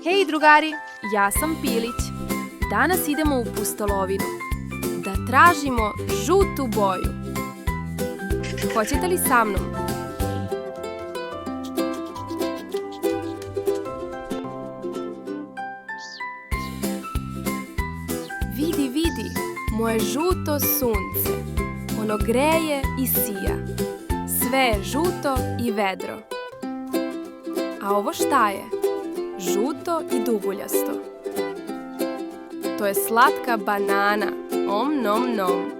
Hej drugari, ja sam Pilić. Danas idemo u pustolovinu da tražimo žutu boju. Hoćete li sa mnom? Vidi, vidi, moje žuto sunce. Ono greje i sija. Sve je žuto i vedro. A ovo šta je? Žuto i duguljasto. To je slatka banana. Om nom nom.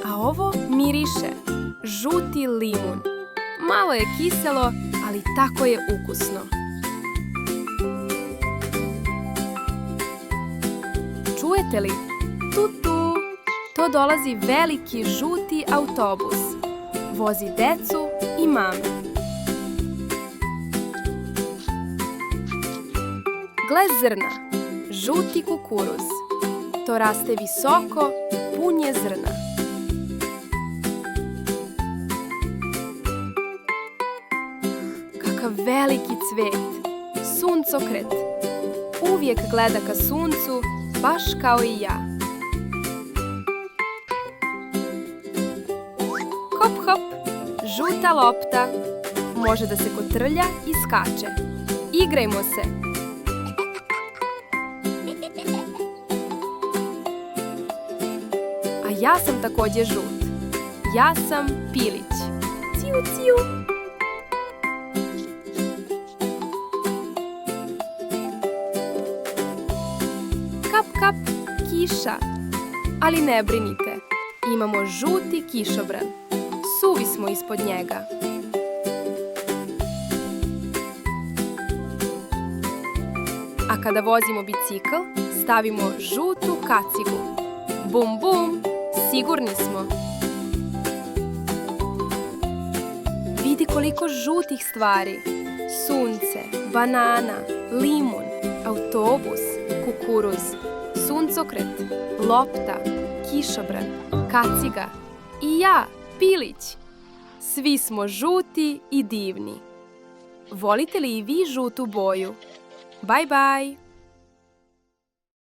A ovo miriše. Žuti limun. Malo je kiselo, ali tako je ukusno. Čujete li? Tutu! To dolazi veliki žuti autobus. Vozi decu i mame. Gle zrna, žuti kukuruz. To raste visoko i pun je zrna. Kakav veliki cvet, suncokret. Uvijek gleda ka suncu, baš kao i ja. Hop, hop, žuta lopta. Može da se kotrlja i skače. Igrajmo se. A ja sam također žut. Ja sam Pilić. Ciu, ciu. Kap, kap, kiša. Ali ne brinite, imamo žuti kišobran. Suvi smo ispod njega. A kada vozimo bicikl, stavimo žutu kacigu. Bum, bum, sigurni smo. Vidi koliko žutih stvari. Sunce, banana, limun, autobus, kukuruz, suncokret, lopta, kišobran, kaciga i ja, Pilić. Svi smo žuti i divni. Volite li i vi žutu boju? Bye bye!